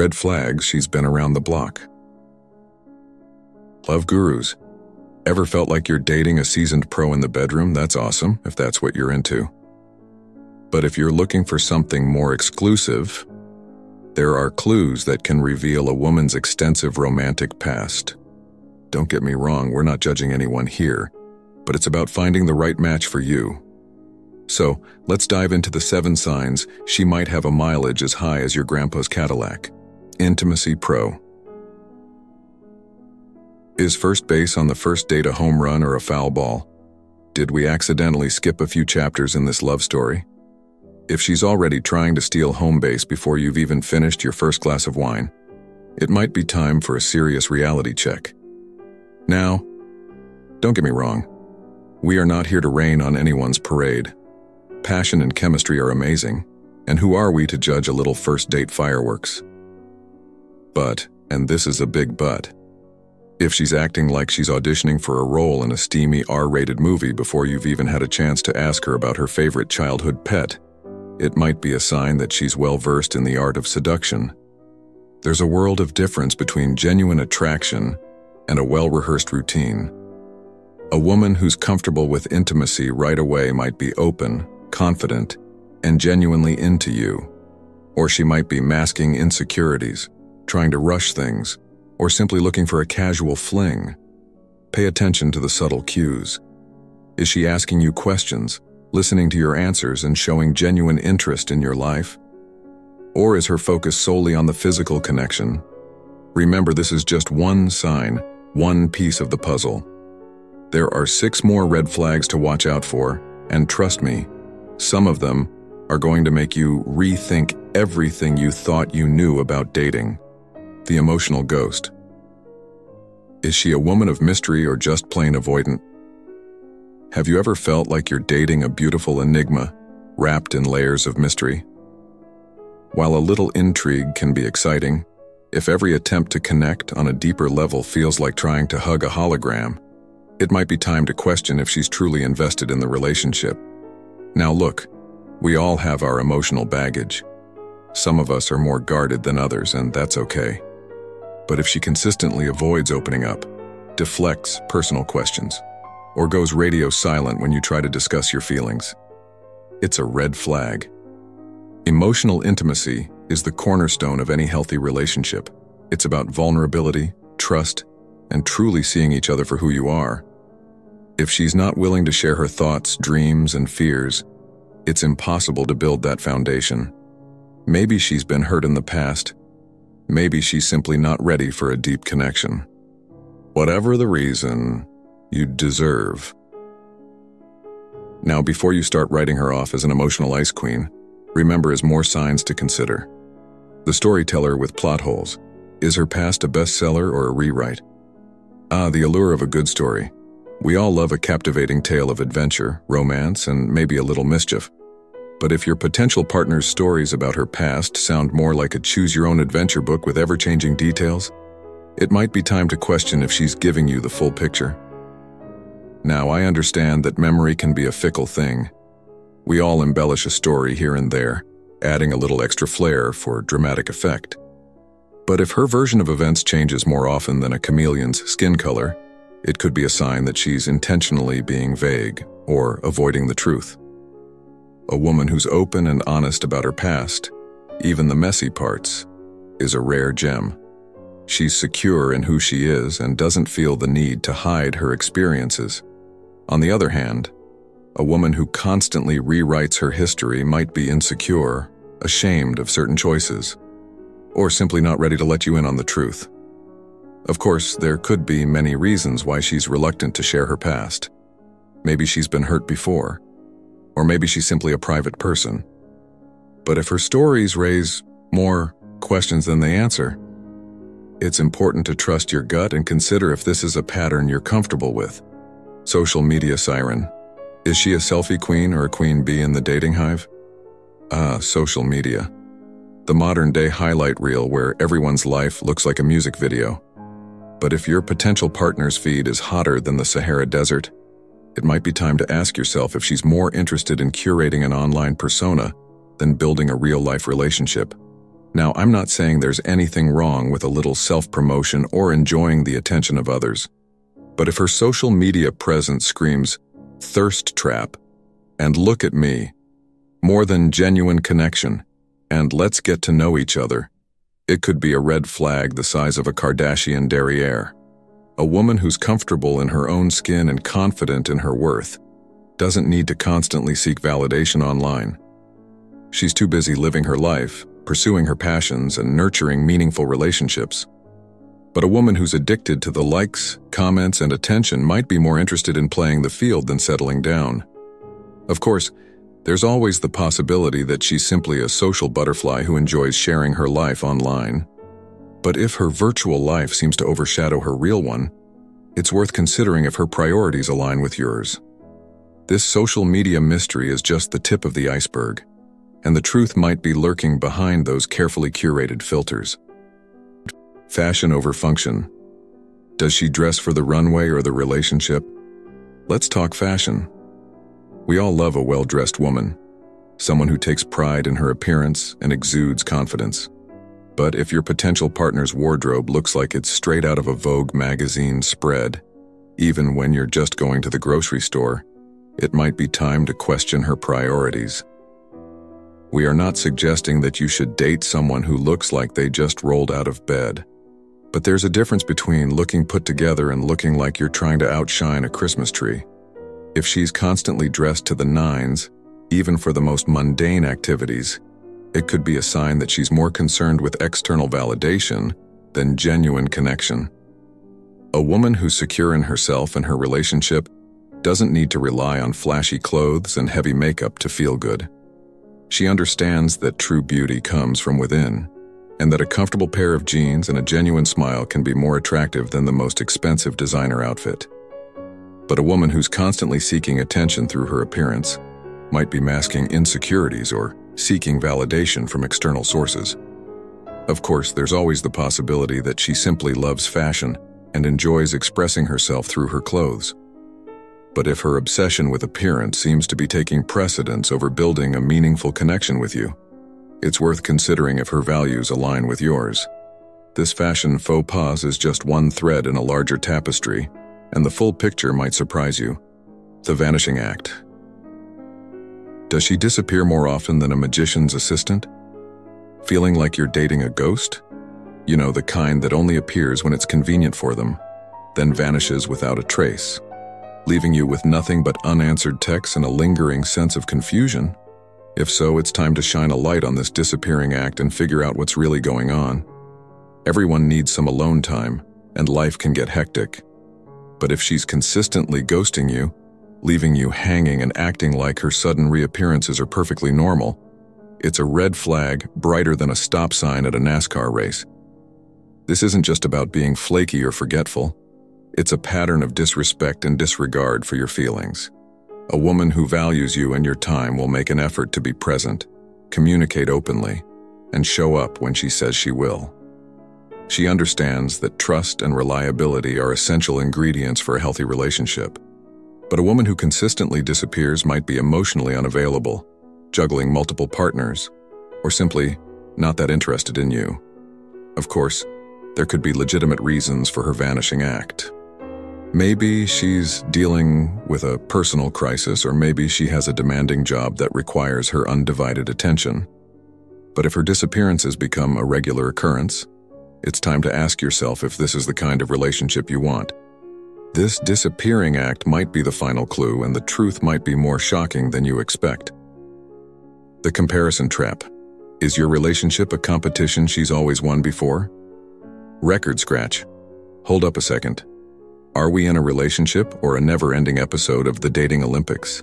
Red flags, she's been around the block. Love gurus. Ever felt like you're dating a seasoned pro in the bedroom? That's awesome, if that's what you're into. But if you're looking for something more exclusive, there are clues that can reveal a woman's extensive romantic past. Don't get me wrong, we're not judging anyone here, but it's about finding the right match for you. So, let's dive into the 7 signs she might have a mileage as high as your grandpa's Cadillac. Intimacy pro. Is first base on the first date a home run or a foul ball? Did we accidentally skip a few chapters in this love story? If she's already trying to steal home base before you've even finished your first glass of wine, it might be time for a serious reality check. Now, don't get me wrong, we are not here to rain on anyone's parade. Passion and chemistry are amazing, and who are we to judge a little first date fireworks? But, and this is a big but, if she's acting like she's auditioning for a role in a steamy R-rated movie before you've even had a chance to ask her about her favorite childhood pet, it might be a sign that she's well-versed in the art of seduction. There's a world of difference between genuine attraction and a well-rehearsed routine. A woman who's comfortable with intimacy right away might be open, confident, and genuinely into you. Or she might be masking insecurities, trying to rush things, or simply looking for a casual fling. Pay attention to the subtle cues. Is she asking you questions, listening to your answers, and showing genuine interest in your life? Or is her focus solely on the physical connection? Remember, this is just one sign, one piece of the puzzle. There are 6 more red flags to watch out for, and trust me, some of them are going to make you rethink everything you thought you knew about dating. The emotional ghost. Is she a woman of mystery or just plain avoidant? Have you ever felt like you're dating a beautiful enigma, wrapped in layers of mystery? While a little intrigue can be exciting, if every attempt to connect on a deeper level feels like trying to hug a hologram, it might be time to question if she's truly invested in the relationship. Now look, we all have our emotional baggage. Some of us are more guarded than others, and that's okay. But if she consistently avoids opening up, deflects personal questions, or goes radio silent when you try to discuss your feelings, it's a red flag. Emotional intimacy is the cornerstone of any healthy relationship. It's about vulnerability, trust, and truly seeing each other for who you are. If she's not willing to share her thoughts, dreams, and fears, it's impossible to build that foundation. Maybe she's been hurt in the past. Maybe she's simply not ready for a deep connection. Whatever the reason, you deserve. Now, before you start writing her off as an emotional ice queen, remember there's more signs to consider. The storyteller with plot holes. Is her past a bestseller or a rewrite? The allure of a good story. We all love a captivating tale of adventure, romance, and maybe a little mischief. But if your potential partner's stories about her past sound more like a choose-your-own-adventure book with ever-changing details, it might be time to question if she's giving you the full picture. Now, I understand that memory can be a fickle thing. We all embellish a story here and there, adding a little extra flair for dramatic effect. But if her version of events changes more often than a chameleon's skin color, it could be a sign that she's intentionally being vague or avoiding the truth. A woman who's open and honest about her past, even the messy parts, is a rare gem. She's secure in who she is and doesn't feel the need to hide her experiences. On the other hand, a woman who constantly rewrites her history might be insecure, ashamed of certain choices, or simply not ready to let you in on the truth. Of course, there could be many reasons why she's reluctant to share her past. Maybe she's been hurt before, or maybe she's simply a private person. But if her stories raise more questions than they answer, it's important to trust your gut and consider if this is a pattern you're comfortable with. Social media siren. Is she a selfie queen or a queen bee in the dating hive? Social media. The modern-day highlight reel where everyone's life looks like a music video. But if your potential partner's feed is hotter than the Sahara Desert, it might be time to ask yourself if she's more interested in curating an online persona than building a real-life relationship. Now, I'm not saying there's anything wrong with a little self-promotion or enjoying the attention of others, but if her social media presence screams, "thirst trap," and "look at me," more than genuine connection, and "let's get to know each other," it could be a red flag the size of a Kardashian derriere. A woman who's comfortable in her own skin and confident in her worth doesn't need to constantly seek validation online. She's too busy living her life, pursuing her passions, and nurturing meaningful relationships. But a woman who's addicted to the likes, comments, and attention might be more interested in playing the field than settling down. Of course, there's always the possibility that she's simply a social butterfly who enjoys sharing her life online. But if her virtual life seems to overshadow her real one, it's worth considering if her priorities align with yours. This social media mystery is just the tip of the iceberg, and the truth might be lurking behind those carefully curated filters. Fashion over function. Does she dress for the runway or the relationship? Let's talk fashion. We all love a well-dressed woman, someone who takes pride in her appearance and exudes confidence. But if your potential partner's wardrobe looks like it's straight out of a Vogue magazine spread, even when you're just going to the grocery store, it might be time to question her priorities. We are not suggesting that you should date someone who looks like they just rolled out of bed. But there's a difference between looking put together and looking like you're trying to outshine a Christmas tree. If she's constantly dressed to the nines, even for the most mundane activities, it could be a sign that she's more concerned with external validation than genuine connection. A woman who's secure in herself and her relationship doesn't need to rely on flashy clothes and heavy makeup to feel good. She understands that true beauty comes from within, and that a comfortable pair of jeans and a genuine smile can be more attractive than the most expensive designer outfit. But a woman who's constantly seeking attention through her appearance might be masking insecurities or seeking validation from external sources. Of course, there's always the possibility that she simply loves fashion and enjoys expressing herself through her clothes. But if her obsession with appearance seems to be taking precedence over building a meaningful connection with you, it's worth considering if her values align with yours. This fashion faux pas is just one thread in a larger tapestry, and the full picture might surprise you. The vanishing act. Does she disappear more often than a magician's assistant? Feeling like you're dating a ghost? You know, the kind that only appears when it's convenient for them, then vanishes without a trace, leaving you with nothing but unanswered texts and a lingering sense of confusion? If so, it's time to shine a light on this disappearing act and figure out what's really going on. Everyone needs some alone time, and life can get hectic. But if she's consistently ghosting you, leaving you hanging and acting like her sudden reappearances are perfectly normal, it's a red flag brighter than a stop sign at a NASCAR race. This isn't just about being flaky or forgetful. It's a pattern of disrespect and disregard for your feelings. A woman who values you and your time will make an effort to be present, communicate openly, and show up when she says she will. She understands that trust and reliability are essential ingredients for a healthy relationship. But a woman who consistently disappears might be emotionally unavailable, juggling multiple partners, or simply not that interested in you. Of course, there could be legitimate reasons for her vanishing act. Maybe she's dealing with a personal crisis, or maybe she has a demanding job that requires her undivided attention. But if her disappearances become a regular occurrence, it's time to ask yourself if this is the kind of relationship you want. This disappearing act might be the final clue, and the truth might be more shocking than you expect. The comparison trap. Is your relationship a competition she's always won before? Record scratch. Hold up a second. Are we in a relationship or a never-ending episode of the dating Olympics?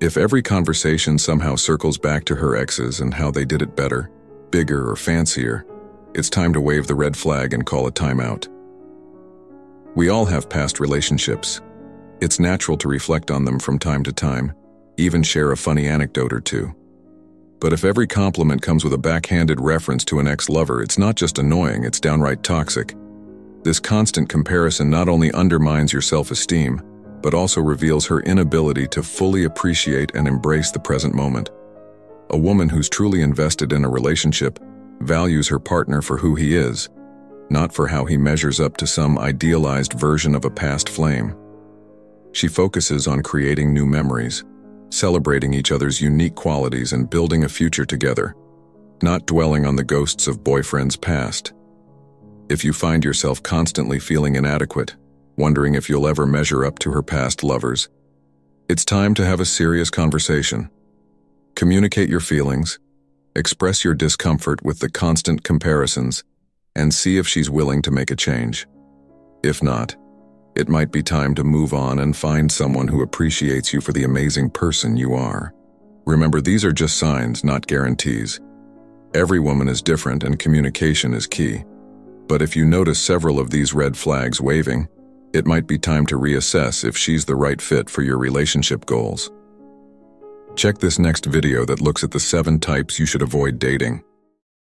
If every conversation somehow circles back to her exes and how they did it better, bigger, or fancier, it's time to wave the red flag and call a timeout. We all have past relationships. It's natural to reflect on them from time to time, even share a funny anecdote or two. But if every compliment comes with a backhanded reference to an ex-lover, it's not just annoying, it's downright toxic. This constant comparison not only undermines your self-esteem, but also reveals her inability to fully appreciate and embrace the present moment. A woman who's truly invested in a relationship values her partner for who he is, not for how he measures up to some idealized version of a past flame. She focuses on creating new memories, celebrating each other's unique qualities and building a future together, not dwelling on the ghosts of boyfriends past. If you find yourself constantly feeling inadequate, wondering if you'll ever measure up to her past lovers, it's time to have a serious conversation. Communicate your feelings, express your discomfort with the constant comparisons, and see if she's willing to make a change. If not, it might be time to move on and find someone who appreciates you for the amazing person you are. Remember, these are just signs, not guarantees. Every woman is different and communication is key. But if you notice several of these red flags waving, it might be time to reassess if she's the right fit for your relationship goals. Check this next video that looks at the 7 types you should avoid dating.